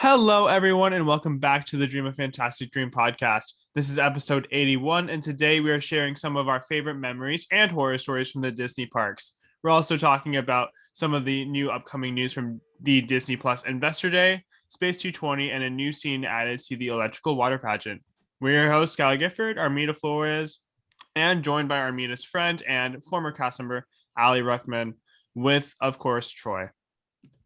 Hello, everyone, and welcome back to the Dream of Fantastic Dream podcast. This is episode 81, and today we are sharing some of our favorite memories and horror stories from the Disney parks. We're also talking about some of the new upcoming news from the Disney Plus Investor Day, Space 220, and a new scene added to the electrical water pageant. We're your hosts, Skylar Gifford, Armida Flores, and joined by Armida's friend and former cast member, Ali Ruckman, with, of course, Troy.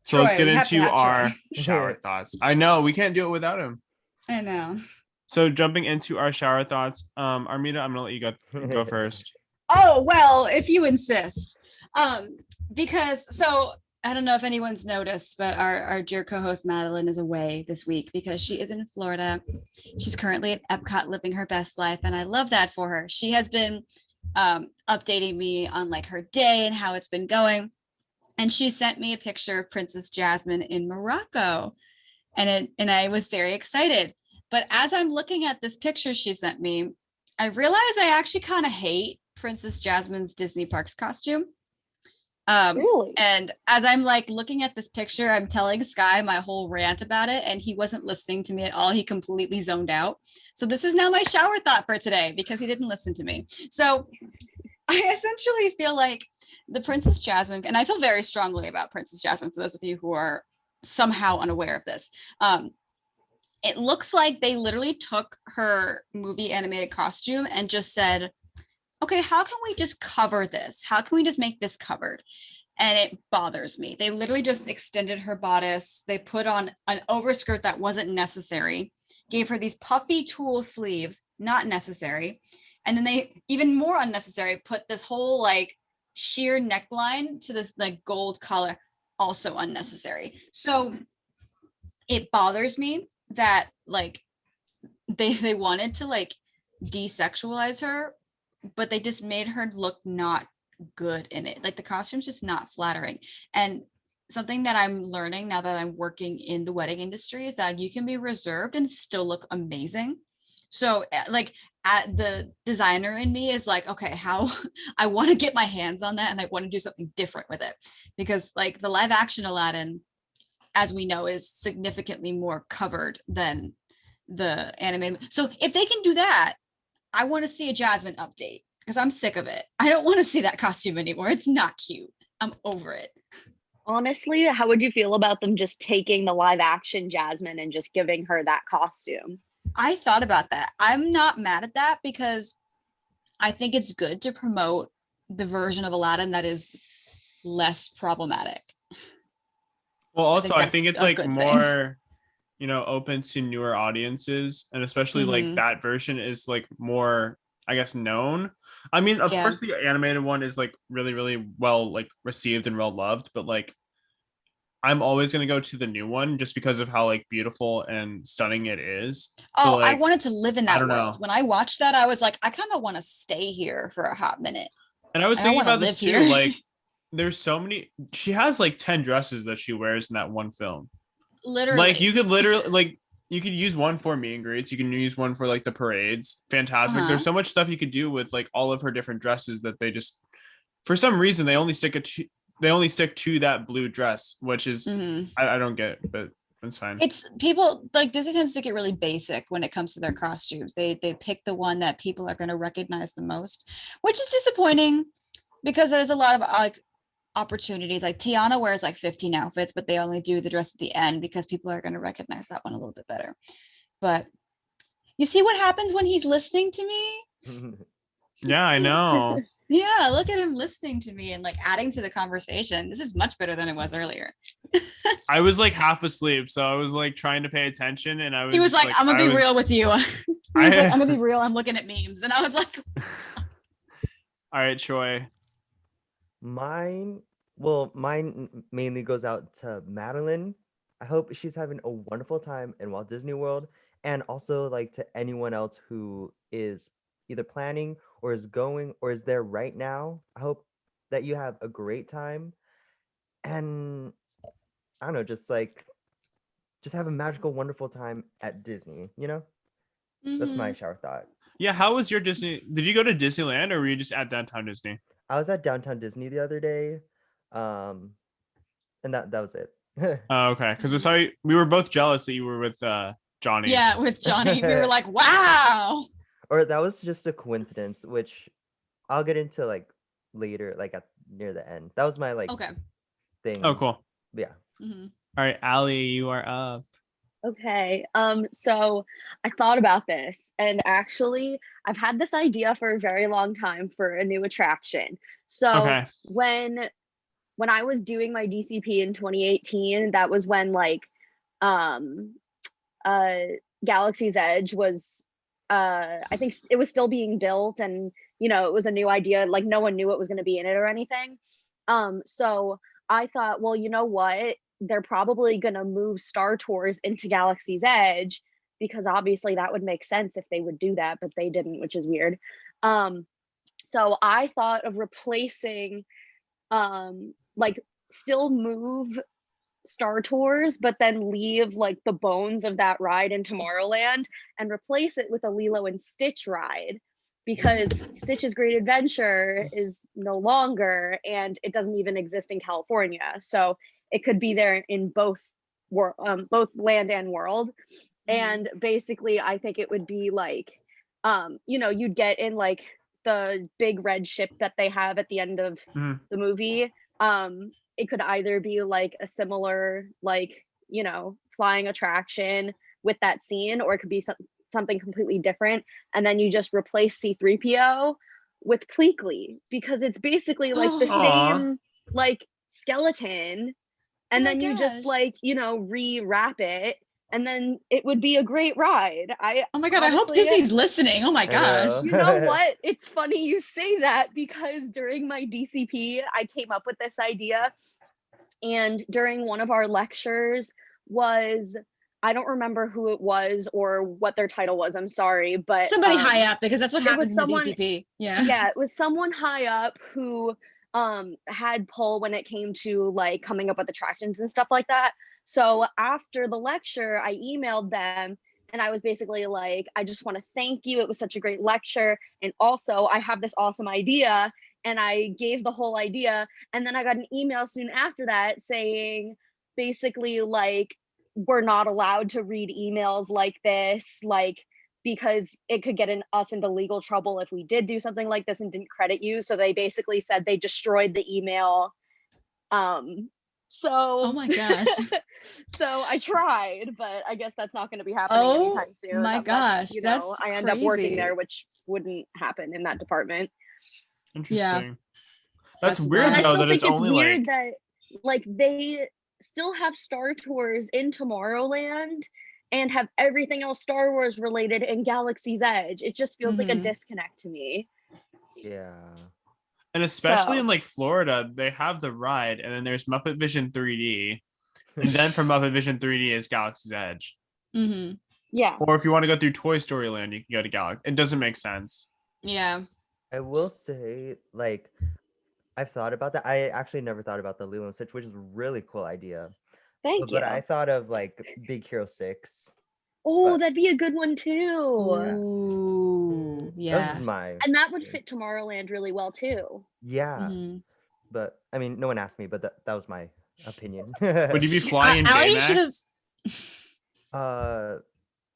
So let's Troy, get we have to into have our Troy. shower thoughts. I know we can't do it without him. I know. So jumping into our shower thoughts, Armida, I'm gonna let you go first. Oh, well, if you insist. Because I don't know if anyone's noticed, but our dear co-host Madeline is away this week because she is in Florida. She's currently at Epcot living her best life, and I love that for her. She has been updating me on like her day and how it's been going. And she sent me a picture of Princess Jasmine in Morocco. And I was very excited. But as I'm looking at this picture she sent me, I realized I actually kind of hate Princess Jasmine's Disney Parks costume. Really? And as I'm like looking at this picture, I'm telling Sky my whole rant about it, and he wasn't listening to me at all. He completely zoned out. So this is now my shower thought for today because he didn't listen to me. So I essentially feel like the Princess Jasmine, and I feel very strongly about Princess Jasmine for those of you who are somehow unaware of this. It looks like they literally took her movie animated costume and just said, okay, how can we just cover this? How can we just make this covered? And it bothers me. They literally just extended her bodice. They put on an overskirt that wasn't necessary, gave her these puffy tulle sleeves, not necessary. And then they, even more unnecessary, put this whole like sheer neckline to this like gold collar, also unnecessary. So it bothers me that like they wanted to like desexualize her, but they just made her look not good in it. Like the costume's just not flattering. And something that I'm learning now that I'm working in the wedding industry is that you can be reserved and still look amazing. So like the designer in me is like, okay, how I want to get my hands on that and I want to do something different with it, because like the live action Aladdin, as we know, is significantly more covered than the animated. So if they can do that, I want to see a Jasmine update because I'm sick of it. I don't want to see that costume anymore. It's not cute. I'm over it. Honestly, how would you feel about them just taking the live action Jasmine and just giving her that costume? I thought about that. I'm not mad at that because I think it's good to promote the version of Aladdin that is less problematic. Well, also I that's think it's a like good more, open to newer audiences, and especially like Mhm. that version is like more, I guess, known. I mean, of Yeah. course, the animated one is like really, really well like received and well loved, but like I'm always gonna go to the new one just because of how like beautiful and stunning it is. So Oh, I like wanted to live in I that don't world. know. When I watched that, I was like, I kind of want to stay here for a hot minute. And I was I don't thinking want to about this live too. here. Like, there's so many. She has like 10 dresses that she wears in that one film. Like, you Literally. could literally like you could use one for meet and greets. You can use one for like the parades. Fantasmic. There's Uh-huh. so much stuff you could do with like all of her different dresses that they just, for some reason, they only stick to that blue dress, which is Mm-hmm. I don't get, but it's fine. It's people like Disney tends to get really basic when it comes to their costumes. They pick the one that people are going to recognize the most, which is disappointing because there's a lot of like opportunities. Like Tiana wears like 15 outfits, but they only do the dress at the end because people are going to recognize that one a little bit better. But you see what happens when he's listening to me? Yeah, I know. Yeah, look at him listening to me and like adding to the conversation. This is much better than it was earlier. I was like half asleep, so I was like trying to pay attention, and I He was was just like, like I'm gonna I be was real with you. He was like, I'm I. gonna be real. I'm looking at memes. And I was like, All right, Troy. Mine mainly goes out to Madeline. I hope she's having a wonderful time in Walt Disney World, and also like to anyone else who is either planning or is going or is there right now. I hope that you have a great time, and I don't know, just have a magical, wonderful time at Disney, you know? That's my mm-hmm. shower thought. Yeah, how was your Disney? Did you go to Disneyland or were you just at downtown Disney? I was at Downtown Disney the other day, and that was it. Oh, okay, because I saw we were both jealous that you were with Johnny. Yeah, with Johnny. We were like, wow. Or that was just a coincidence, which I'll get into like later, like at near the end. That was my like Okay. thing. Oh, cool. Yeah. Mhm. All right, Allie, you are up. Okay. So I thought about this, and actually I've had this idea for a very long time for a new attraction. So Okay. when I was doing my DCP in 2018, that was when like um uh Galaxy's Edge was I think it was still being built, and it was a new idea, like no one knew what was going to be in it or anything. So I thought, well, you know what? They're probably going to move Star Tours into Galaxy's Edge, because obviously that would make sense if they would do that, but they didn't, which is weird. So I thought of replacing like still move Star Tours, but then leave like the bones of that ride in Tomorrowland and replace it with a Lilo and Stitch ride, because Stitch's Great Adventure is no longer, and it doesn't even exist in California. So it could be there in both both land and world. And basically, I think it would be like, you'd get in like the big red ship that they have at the end of Mhm. the movie. It could either be like a similar, like, flying attraction with that scene, or it could be something completely different. And then you just replace C3PO with Pleakley, because it's basically like the Aw. same like skeleton. And Oh my then you just gosh. like, rewrap it, and then it would be a great ride. Oh my God, I hope honestly- Disney's listening. Oh my I gosh. You know what? It's funny you say that, because during my DCP, I came up with this idea. And during one of our lectures I don't remember who it was or what their title was. I'm sorry, but Somebody high up, because that's what it happens was in the someone- DCP. Yeah. yeah, it was someone high up who had pull when it came to like coming up with attractions and stuff like that. So after the lecture, I emailed them, and I was basically like, I just want to thank you. It was such a great lecture. And also, I have this awesome idea. And I gave the whole idea. And then I got an email soon after that saying basically like, we're not allowed to read emails like this, like, because it could get us into legal trouble if we did do something like this and didn't credit you. So they basically said they destroyed the email. Oh my gosh. So I tried, but I guess that's not going to be happening anytime soon. My unless, gosh, that's I end up working crazy. there, which wouldn't happen in that department. Interesting. That's That's weird And I though still that think it's it's only weird like that like they still have Star Tours in Tomorrowland and have everything else Star Wars related in Galaxy's Edge. It just feels like a Mhm. disconnect to me. Yeah. and especially So- in like Florida, they have the ride, and then there's Muppet Vision 3D, and then from Muppet Vision 3D is Galaxy's Edge. Mhm. Yeah. Or if you want to go through Toy Story Land, you can go to Galaxy. It doesn't make sense. Yeah. I will say, like, I've thought about that. I actually never thought about the Lilo and Stitch, which is a really cool idea. Thank you. But I thought of like Big Hero 6. Oh, but- that'd be a good one too. Ooh. That was Yeah. just my And that would thing. fit Tomorrowland really well too. Yeah. Mhm. But I mean, no one asked me, but that was my opinion. Would you be flying in Allie should've- Baymax?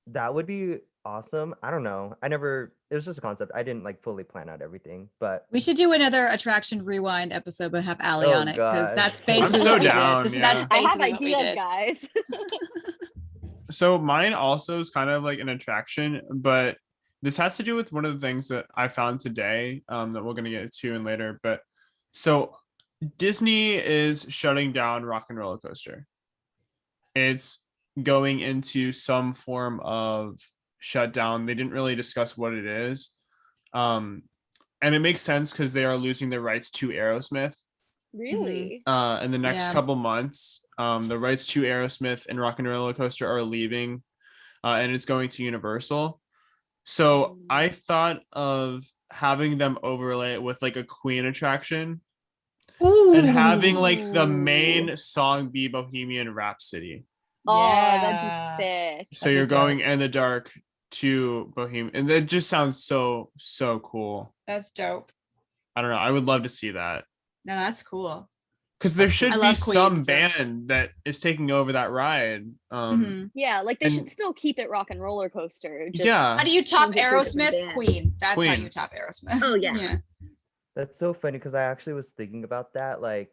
That would be awesome. I don't know. It was just a concept. I didn't like fully plan out everything, but We should do another attraction rewind episode, but have Allie Oh, on it, because gosh. that's I'm basically so what we down, did. yeah. That's I have basically what we ideas, did. guys. So mine also is kind of like an attraction, but this has to do with one of the things that I found today, that we're gonna get to in later. But so Disney is shutting down Rock and Roller Coaster. It's going into some form of shutdown. They didn't really discuss what it is. And it makes sense because they are losing their rights to Aerosmith Really? in the next Yeah. couple months. The rights to Aerosmith and Rock and Roller Coaster are leaving, and it's going to Universal. So I thought of having them overlay it with like a Queen attraction Ooh. and having like the main song be Bohemian Rhapsody. Oh, Yeah. that'd be sick. So That'd be you're going dope. in the dark to Bohemian, and that just sounds so cool. That's dope. I don't know. I would love to see that. No, that's cool. Because there should I be love some Queen, so- band that is taking over that ride. Mhm. Yeah, like they And- should still keep it rock and roller coaster. Just Yeah. How do you top change it to a different Aerosmith? band. Queen. That's how Queen. you top Aerosmith. Oh, yeah. That's so funny because I actually was thinking about that like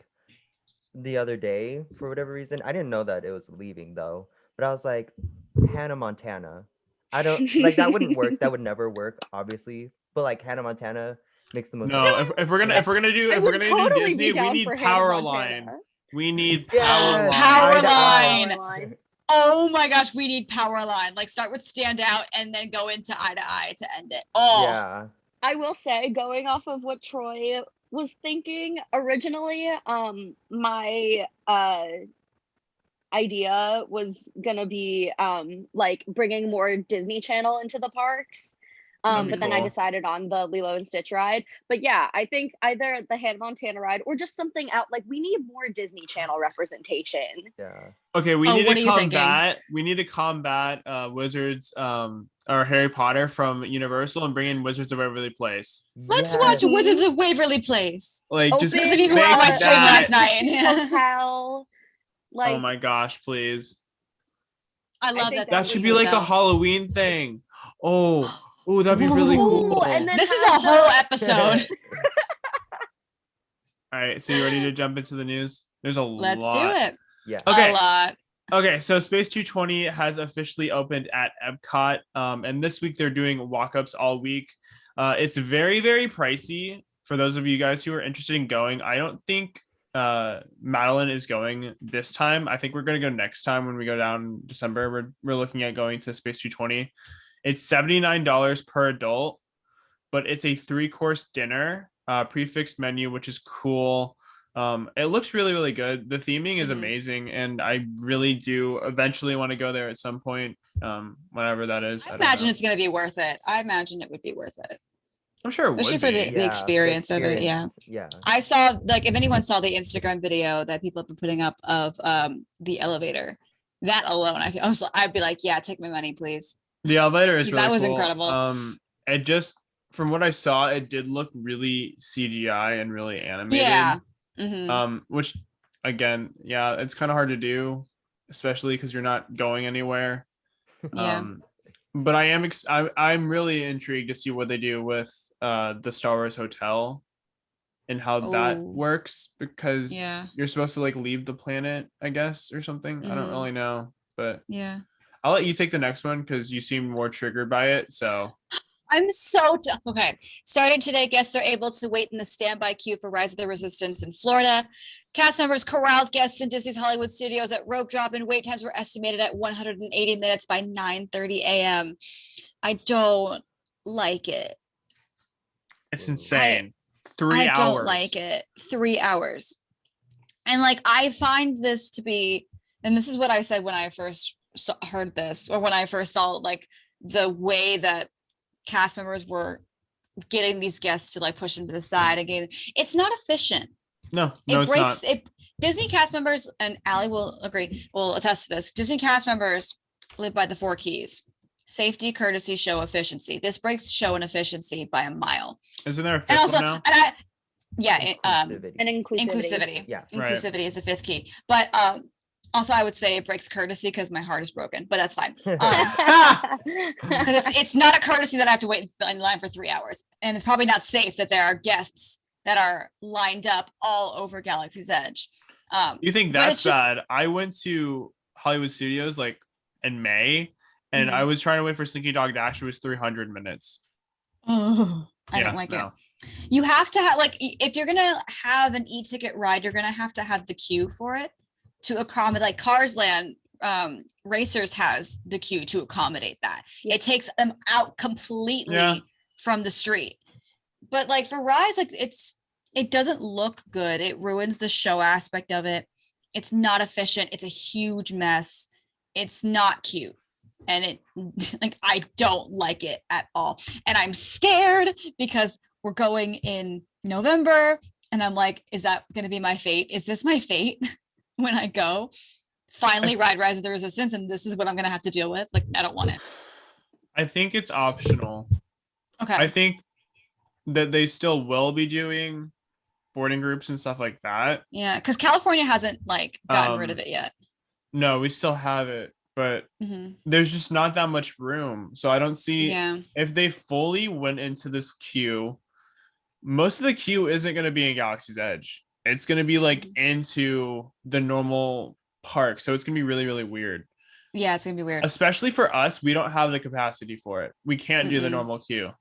the other day for whatever reason. I didn't know that it was leaving though, but I was like, Hannah Montana. I don't like that wouldn't work. That would never work, obviously. But like Hannah Montana makes the most sense. No, if we're gonna do I if we're would gonna do totally Disney, be we down need for Hannah Powerline. Montana. We need Yes, Power Powerline. line. Powerline. Oh my gosh, we need Powerline. Like start with Stand Out and then go into Eye to Eye to end it. Oh, Yeah. I will say, going off of what Troy was thinking originally, my idea was gonna be like bringing more Disney Channel into the parks. That'd be But then I cool. decided on the Lilo and Stitch ride. But yeah, I think either the Hannah Montana ride or just something out. Like we need more Disney Channel representation. Yeah. Okay, we Oh, need what to are you thinking? combat. We need to combat Wizards or Harry Potter from Universal and bring in Wizards of Waverly Place. let's Yes. watch Wizards of Waverly Place. Like just Open, Those of you who were make on my stream that- last night. Hotel. Like, oh my gosh, please. I love think that. That that should would be like a hotel. Halloween thing. Oh, that'd be really Ooh, cool. and then This is a have whole the- episode. All right, so you ready to jump into the news? There's a Let's lot. do it. Yeah. Okay. A lot. Okay, so Space 220 has officially opened at Epcot, and this week they're doing walk-ups all week. It's very, very pricey for those of you guys who are interested in going. I don't think Madeline is going this time. I think we're going to go next time when we go down in December. We're looking at going to Space 220. It's $79 per adult, but it's a 3-course dinner, prefixed menu, which is cool. It looks really, really good. The theming is Mhm. amazing, and I really do eventually want to go there at some point, whenever that is. I don't imagine know. it's going to be worth it. I imagine it would be worth it. I'm sure it especially would for be. the experience of it, yeah. Yeah. I saw, like, if anyone saw the Instagram video that people have been putting up of the elevator, that alone, I'd be like, yeah, take my money, please. The elevator is That really was cool. incredible. It just, from what I saw, it did look really CGI and really animated. Yeah. Mhm. Which again, yeah, it's kind of hard to do, especially because you're not going anywhere. Yeah. But I'm really intrigued to see what they do with the Star Wars hotel and how that Oh. works, because Yeah. you're supposed to like leave the planet, I guess, or something. I don't Mhm. really know, but Yeah. I'll let you take the next one because you seem more triggered by it. So I'm so okay. Starting today, guests are able to wait in the standby queue for Rise of the Resistance in Florida. Cast members corralled guests in Disney's Hollywood Studios at rope drop, and wait times were estimated at 180 minutes by 9:30 a.m. I don't like it. it's Ooh. insane. 3 I hours. don't like it. 3 hours. And like, I find this to be, and this is what I said when I first heard this, or when I first saw like the way that cast members were getting these guests to like push them to the side again. It's not efficient. No, It it's breaks not. it. Disney cast members, and Allie will agree, will attest to this. Disney cast members live by the 4 keys: safety, courtesy, show, efficiency. This breaks show and efficiency by a mile. Isn't there a fifth And also, one now? and I, yeah, Inclusivity. And inclusivity. inclusivity. Yeah. Right. Inclusivity is the 5th key. But also I would say it breaks courtesy because my heart is broken, but that's fine. Because it's not a courtesy that I have to wait in line for 3 hours. And it's probably not safe that there are guests that are lined up all over Galaxy's Edge. You think but that's it's just- bad? I went to Hollywood Studios like in May, and I was trying to wait for Slinky Dog Dash. It was 300 minutes. I Yeah, don't like no. it. You have to have, like, if you're gonna have an e-ticket ride, you're gonna have to have the queue for it to accommodate. Like Cars Land, Racers has the queue to accommodate that. Yeah. It takes them out completely Yeah. from the street. But like for Rise, like it doesn't look good. It ruins the show aspect of it. It's not efficient. It's a huge mess. It's not cute. And it like I don't like it at all. And I'm scared because we're going in November and I'm like, is that gonna be my fate? Is this my fate when I go? Finally ride Rise of the Resistance, and this is what I'm gonna have to deal with. Like, I don't want it. I think it's optional. Okay. I think that they still will be doing boarding groups and stuff like that. Yeah, because California hasn't like gotten rid of Um, it yet. No, we still have it, but Hmm. there's just not that much room. So I don't see Yeah. if they fully went into this queue, most of the queue isn't going to be in Galaxy's Edge. It's going to be like into the normal park. So it's going to be really, really weird. Yeah, it's gonna be weird. Especially for us, we don't have the capacity for it. We can't do the Mm-mm. normal queue.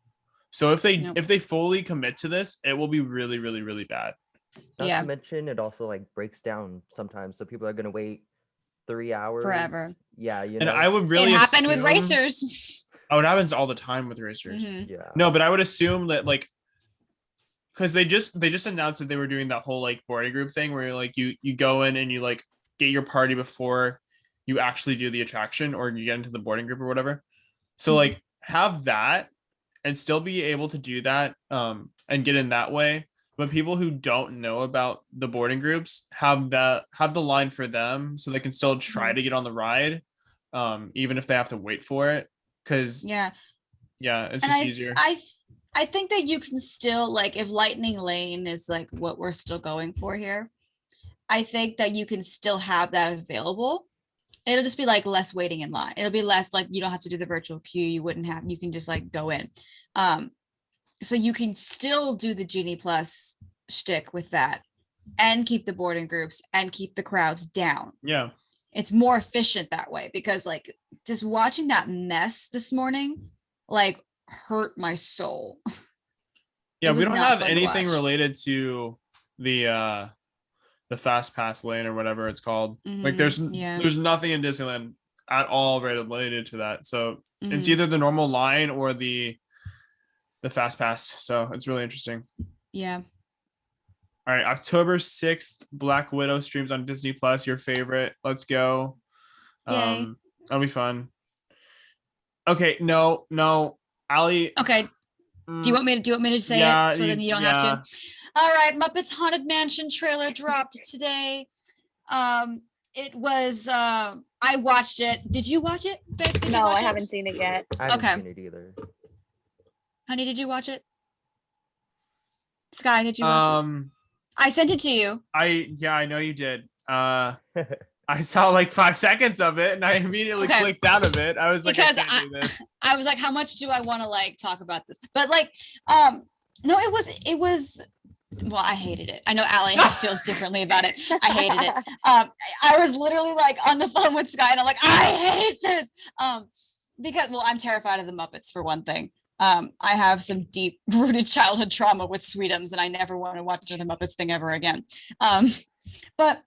So Nope. if they fully commit to this, it will be really, really, really bad. Not Yeah. to mention, it also like breaks down sometimes, so people are gonna wait 3 hours Forever. Yeah, you And know. I would really It happened with assume- racers. Oh, it happens all the time with racers. Mhm. Yeah. No, but I would assume that like because they just announced that they were doing that whole like boarding group thing where like you go in and you like get your party before you actually do the attraction or you get into the boarding group or whatever. So Mhm. like have that and still be able to do that and get in that way. But people who don't know about the boarding groups have the line for them so they can still try to get on the ride, even if they have to wait for it. Because Yeah. it's And just easier. I think that you can still like if Lightning Lane is like what we're still going for here, I think that you can still have that available. It'll just be like less waiting in line. It'll be less like you don't have to do the virtual queue. You can just like go in. So you can still do the Genie Plus shtick with that and keep the boarding groups and keep the crowds down. Yeah. It's more efficient that way because like just watching that mess this morning, like hurt my soul. Yeah, It we was don't not have fun to anything watch. related to the fast pass lane or whatever it's called. Like Mhm, yeah. there's nothing in Disneyland at all related to that. So it's Mhm. either the normal line or the fast pass. So it's really interesting. Yeah. All right, October 6th, Black Widow streams on Disney Plus, your favorite. Let's go. Yay. That'll be fun. Okay, no, Ali. Okay. Do you want me to say Yeah, it so then you don't have to? All right, Muppets Haunted Mansion trailer dropped today. It was I watched it. Did you watch it, babe? Did you No, watch I it? haven't seen it yet. I haven't Okay. seen it either. Honey, did you watch it? Sky, did you watch it? I sent it to you. I know you did. I saw like 5 seconds of it and I immediately Okay. clicked out of it. I was like, Because I can't do this. I was like, how much do I want to like talk about this? But like, no, it was well, I hated it. I know Allie feels differently about it. I hated it. I was literally like on the phone with Sky and I'm like, I hate this. Because well, I'm terrified of the Muppets for one thing. I have some deep rooted childhood trauma with Sweetums and I never want to watch the Muppets thing ever again. But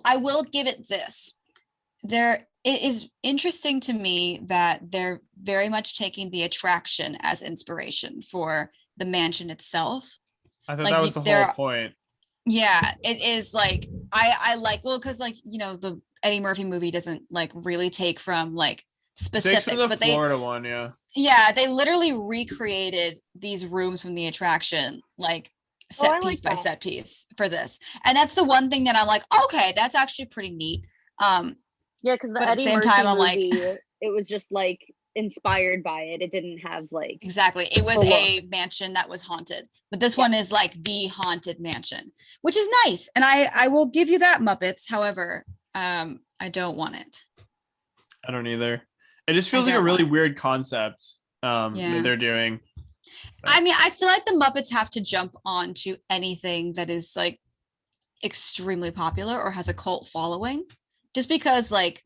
I will give it this. It is interesting to me that they're very much taking the attraction as inspiration for the mansion itself. I thought like, that was the whole point. Yeah, it is like I like because like the Eddie Murphy movie doesn't like really take from like specifics, Takes from the but Florida one, yeah. Yeah, they literally recreated these rooms from the attraction like set piece by set piece for this, and that's the one thing that I'm like, okay, that's actually pretty neat. Yeah, because the Eddie Murphy movie, it was just like inspired by it. It didn't have like exactly. It was a mansion that was haunted, but this one is like the haunted mansion, which is nice, and I will give you that, Muppets. However, I don't want it. I don't either. It just feels like a really weird concept that they're doing. I mean, I feel like the Muppets have to jump onto anything that is like extremely popular or has a cult following, just because like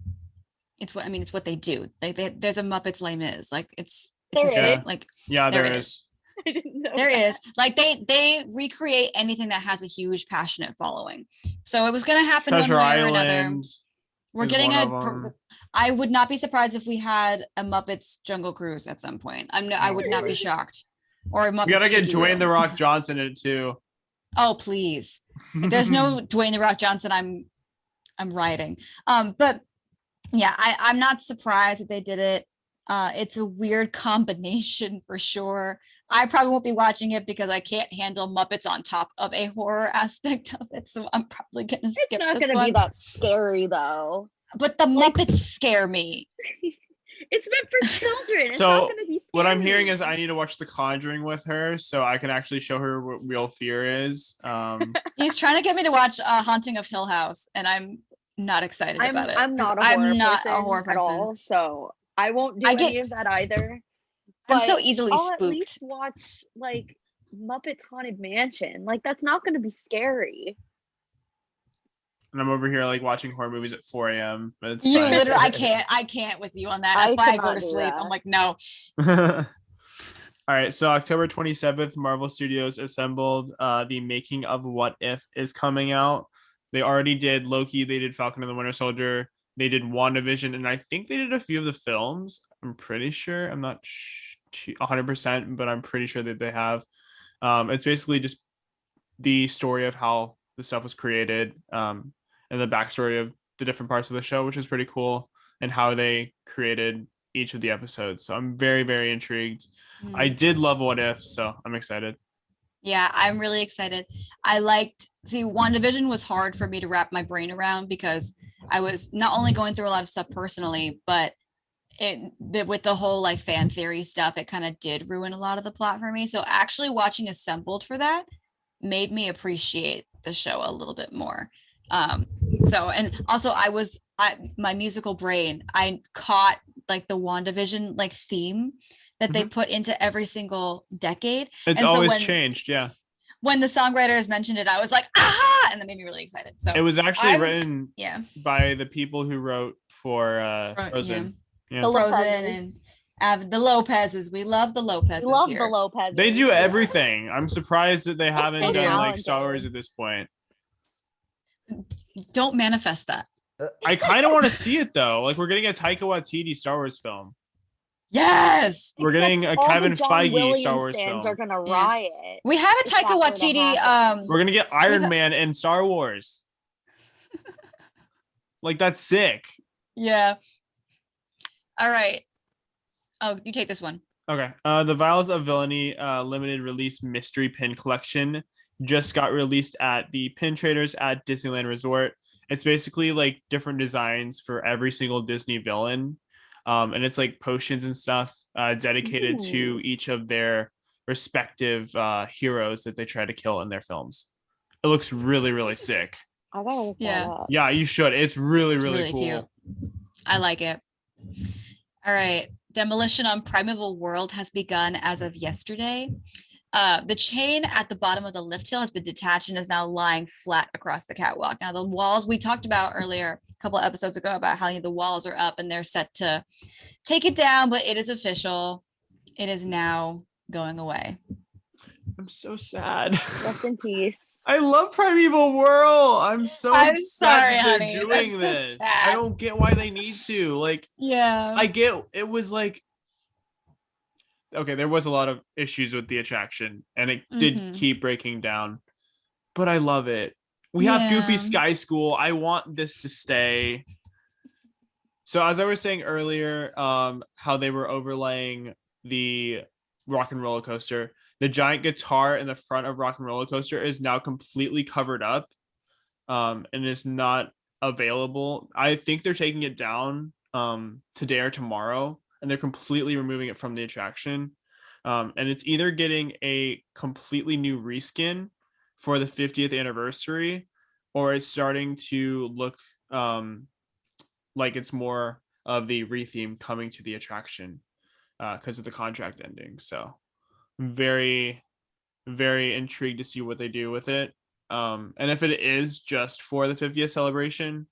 it's what they do. There's a Muppets Les Mis, like it's there a thing. Like there is. I didn't know there that. is like they recreate anything that has a huge passionate following. So it was gonna happen Treasure one way Island or another. We're getting I would not be surprised if we had a Muppets Jungle Cruise at some point. I would not be shocked. Or a Muppets. We gotta get Tiki Dwayne Room. the Rock Johnson in it too. Oh please! If there's no Dwayne the Rock Johnson, I'm rioting. But yeah, I'm not surprised that they did it. It's a weird combination for sure. I probably won't be watching it because I can't handle Muppets on top of a horror aspect of it. So I'm probably gonna skip. It's not gonna be that scary though. But the Muppets scare me. It's meant for children. It's So, not going to be scary. What I'm hearing is I need to watch The Conjuring with her so I can actually show her what real fear is. He's trying to get me to watch Haunting of Hill House, and I'm not excited about it. I'm 'cause not a horror I'm not person a horror at person. all, so I won't do I get- any of that either. I'm so But easily I'll at spooked. least watch like Muppets Haunted Mansion. Like that's not going to be scary. And I'm over here like watching horror movies at 4 a.m. But it's You fine. literally, I can't with you on that. That's I why I could go not to do sleep. that. I'm like, no. All right, so October 27th, Marvel Studios assembled the Making of What If is coming out. They already did Loki, they did Falcon and the Winter Soldier, they did WandaVision, and I think they did a few of the films. I'm pretty sure. I'm not 100%, but I'm pretty sure that they have. It's basically just the story of how the stuff was created, and the backstory of the different parts of the show, which is pretty cool, and how they created each of the episodes. So I'm very, very intrigued. I did love What If, so I'm excited. Yeah, I'm really excited. WandaVision was hard for me to wrap my brain around because I was not only going through a lot of stuff personally, but with the whole like fan theory stuff, it kind of did ruin a lot of the plot for me. So actually watching Assembled for that made me appreciate the show a little bit more. And also my musical brain, I caught like the WandaVision like theme that they put into every single decade. It's and always so changed, yeah. When the songwriters mentioned it, I was like, aha! And that made me really excited. So it was actually written by the people who wrote for Frozen. Yeah. Frozen and the Lopez's. We love the Lopez's. Love here. the Lopez's. They do everything. I'm surprised that they haven't so done like talented. Star Wars at this point. Don't manifest that. I kind of want to see it though. Like we're getting a Taika Waititi Star Wars film. Yes, we're getting a all Kevin the John Feige Williams Star Wars fans film. are gonna riot. We have a if Taika that were to Waititi. happen. We're gonna get Iron Man in Star Wars. Like that's sick. Yeah. All right. Oh, you take this one. Okay. The Vials of Villainy limited release mystery pin collection just got released at the pin traders at Disneyland Resort. It's basically like different designs for every single Disney villain. And it's like potions and stuff dedicated to each of their respective heroes that they try to kill in their films. It looks really, really sick. I gotta look that up. Yeah, you should. It's really, really cool. Cute. I like it. All right. Demolition on Primeval World has begun as of yesterday. The chain at the bottom of the lift hill has been detached and is now lying flat across the catwalk. Now the walls we talked about earlier, a couple of episodes ago, about how the walls are up and they're set to take it down, but it is official. It is now going away. I'm so sad. Rest in peace. I love Primeval World. I'm so I'm upset sorry, that they're honey. doing That's so this. sad. I don't get why they need to. Like, yeah, I get it was like, okay, there was a lot of issues with the attraction and it did keep breaking down, but I love it. We have Goofy Sky School. I want this to stay. So as I was saying earlier, how they were overlaying the Rock and Roller Coaster, the giant guitar in the front of Rock and Roller Coaster is now completely covered up, and is not available. I think they're taking it down today or tomorrow, and they're completely removing it from the attraction. And it's either getting a completely new reskin for the 50th anniversary, or it's starting to look like it's more of the retheme coming to the attraction because of the contract ending. So I'm very, very intrigued to see what they do with it. And if it is just for the 50th celebration,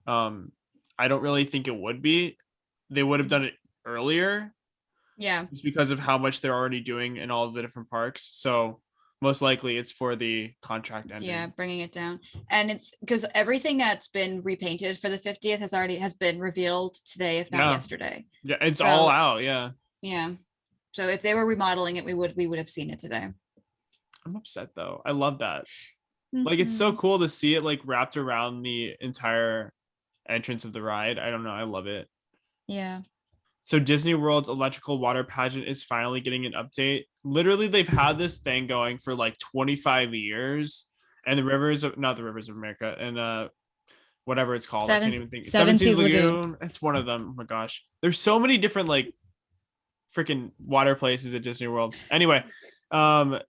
I don't really think it would be. They would have done it earlier. Yeah. Just because of how much they're already doing in all of the different parks. So most likely it's for the contract ending. Yeah, bringing it down. And it's because everything that's been repainted for the 50th has been revealed today, if not yesterday. Yeah, it's all out. Yeah. Yeah. So if they were remodeling it, we would have seen it today. I'm upset though. I love that. Like it's so cool to see it like wrapped around the entire entrance of the ride. I don't know. I love it. Yeah. So Disney World's electrical water pageant is finally getting an update. Literally, they've had this thing going for like 25 years, and not the Rivers of America, and whatever it's called. I can't even think. Seven Seas Lagoon. It's one of them. Oh my gosh. There's so many different like freaking water places at Disney World. Anyway,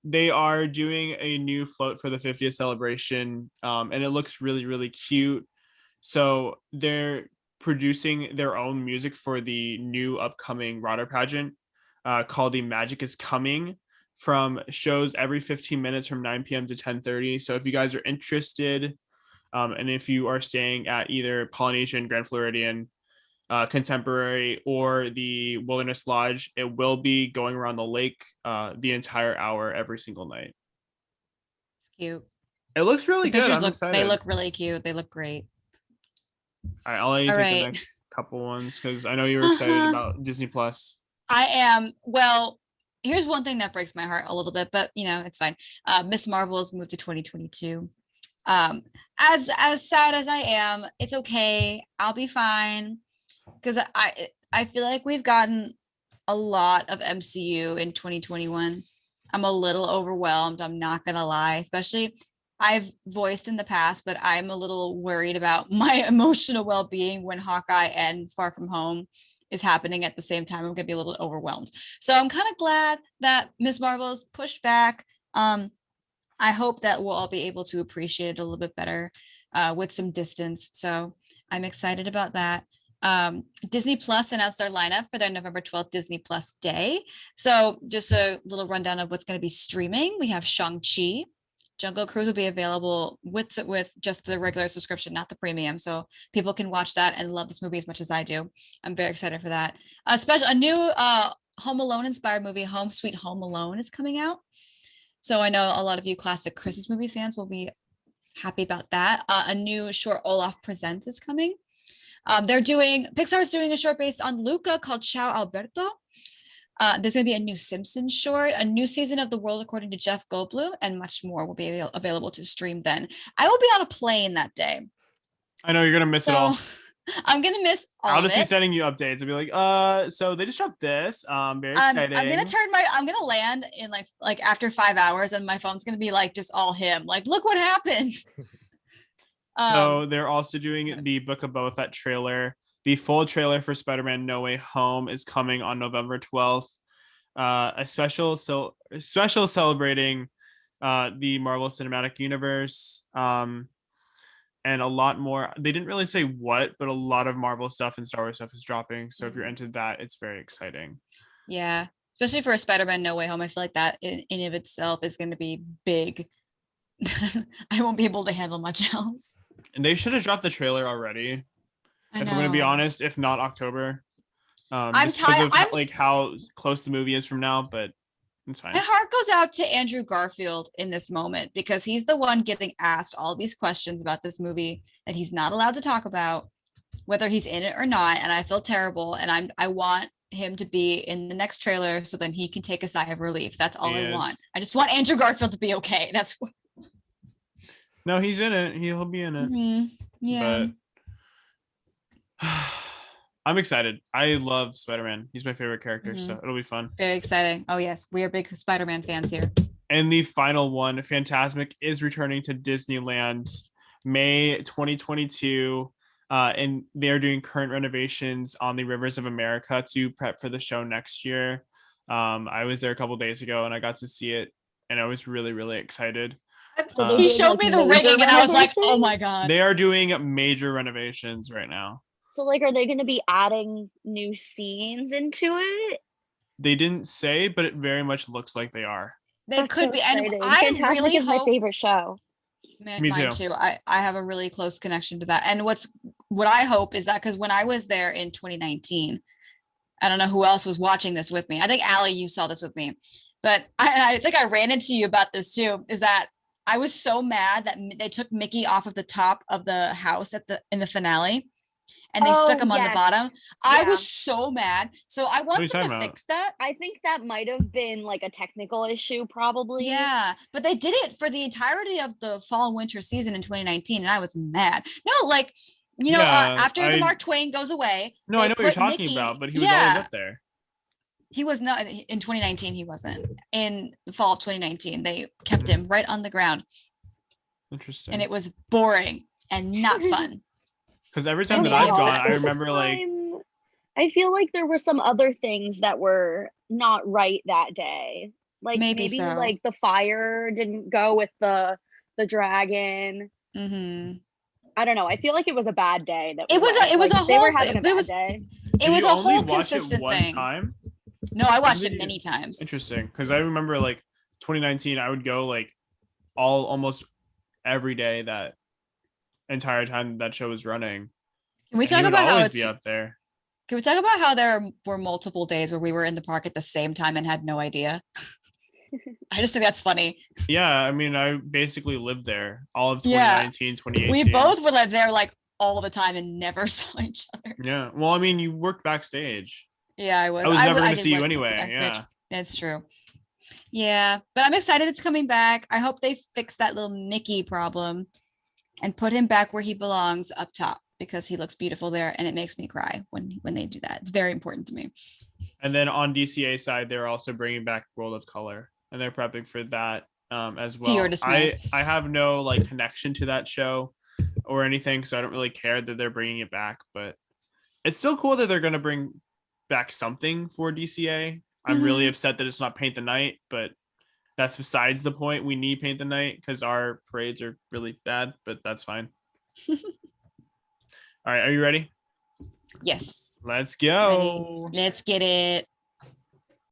they are doing a new float for the 50th celebration, and it looks really, really cute. So they're producing their own music for the new upcoming water pageant called The Magic is Coming, from shows every 15 minutes from 9 p.m. to 10:30. So if you guys are interested, and if you are staying at either Polynesian, Grand Floridian, Contemporary, or the Wilderness Lodge, it will be going around the lake the entire hour every single night. Cute. It looks really good. I'm excited. They look really cute. They look great. All right, I'll let you take the next couple ones because I know you were excited about Disney Plus. I am. Well, here's one thing that breaks my heart a little bit, but it's fine. Miss Marvel has moved to 2022. As sad as I am, it's okay. I'll be fine, because I feel like we've gotten a lot of MCU in 2021. I'm a little overwhelmed. I'm not gonna lie, especially I've voiced in the past, but I'm a little worried about my emotional well-being when Hawkeye and Far From Home is happening at the same time. I'm gonna be a little overwhelmed. So I'm kind of glad that Miss Marvel's pushed back. I hope that we'll all be able to appreciate it a little bit better with some distance. So I'm excited about that. Disney Plus announced their lineup for their November 12th Disney Plus Day. So just a little rundown of what's going to be streaming. We have Shang-Chi. Jungle Cruise will be available with just the regular subscription, not the premium. So people can watch that and love this movie as much as I do. I'm very excited for that. A new Home Alone inspired movie, Home Sweet Home Alone, is coming out. So I know a lot of you classic Christmas movie fans will be happy about that. A new short Olaf Presents is coming. Pixar's doing a short based on Luca called Ciao Alberto. There's going to be a new Simpsons short, a new season of The World According to Jeff Goldblum, and much more will be available to stream then. I will be on a plane that day. I know you're going to miss it all. I'm going to miss all of it. I'll just be sending you updates. I'll be like, so they just dropped this. Very exciting. I'm going to land in like after 5 hours, and my phone's going to be like just all him. Like, look what happened. So they're also doing the Book of Boba Fett trailer. The full trailer for Spider-Man No Way Home is coming on November 12th. A special celebrating the Marvel Cinematic Universe, and a lot more. They didn't really say what, but a lot of Marvel stuff and Star Wars stuff is dropping. So if you're into that, it's very exciting. Yeah, especially for a Spider-Man No Way Home. I feel like that in of itself is going to be big. I won't be able to handle much else. And they should have dropped the trailer already. If I'm going to be honest, if not October. I'm tired. Like how close the movie is from now, but it's fine. My heart goes out to Andrew Garfield in this moment, because he's the one getting asked all these questions about this movie that he's not allowed to talk about, whether he's in it or not. And I feel terrible. And I want him to be in the next trailer so then he can take a sigh of relief. That's all I want. I just want Andrew Garfield to be okay. That's what. No, he's in it. He'll be in it. Mm-hmm. Yeah. But I'm excited. I love Spider-Man. He's my favorite character, so it'll be fun. Very exciting. Oh yes, we are big Spider-Man fans here. And the final one, Fantasmic, is returning to Disneyland May 2022. And they're doing current renovations on the Rivers of America to prep for the show next year. I was there a couple days ago and I got to see it, and I was really, really excited. So he showed me the rigging and I was like, oh my God. They are doing major renovations right now. So like, are they going to be adding new scenes into it? They didn't say, but it very much looks like they are. They could be. And Fantasmic really is my favorite show. Me mine too. I have a really close connection to that. And what I hope is that, because when I was there in 2019, I don't know who else was watching this with me. I think Allie, you saw this with me, but I think I ran into you about this too, is that I was so mad that they took Mickey off of the top of the house in the finale, and they stuck him on the bottom. Yeah. I was so mad. So I want them to fix that. I think that might have been like a technical issue, probably. Yeah, but they did it for the entirety of the fall and winter season in 2019, and I was mad. No, like, after the Mark Twain goes away. No, I know what you're talking about, but he was always up there. He was not in 2019. He wasn't in the fall of 2019. They kept him right on the ground. Interesting. And it was boring and not fun. Because every time And that I've also gone, also I the remember like, time, I feel like there were some other things that were not right that day. Like Maybe maybe so. like the fire didn't go with the dragon. Mhm. I don't know. I feel like it was a bad day that we It was went. a Like they were whole having a it bad was day. it did was you a only whole watch it consistent one thing. time? No, I When watched did it you? many times. Interesting, because I remember like 2019, I would go like almost every day that entire time that show was running, Can we and he talk would about how always it's be up there. Can we talk about how there were multiple days where we were in the park at the same time and had no idea? I just think that's funny. Yeah, I mean, I basically lived there all of Yeah. 2019, We 2018. both were like there like all the time and never saw each other. Yeah, well, I mean, you worked backstage. Yeah, I was. I was never I going to did see you work anyway. backstage. Yeah. That's true. Yeah, but I'm excited it's coming back. I hope they fix that little Mickey problem and put him back where he belongs up top because he looks beautiful there and it makes me cry when they do that. It's very important to me. And then on DCA side, they're also bringing back World of Color, and they're prepping for that as To your well. dismay. I have no like connection to that show or anything, so I don't really care that they're bringing it back. But it's still cool that they're going to bring back something for DCA. I'm really upset that it's not Paint the Night, but that's besides the point. We need Paint the Night because our parades are really bad, but that's fine. All right, are you ready? Yes. Let's Ready. go. Let's get it.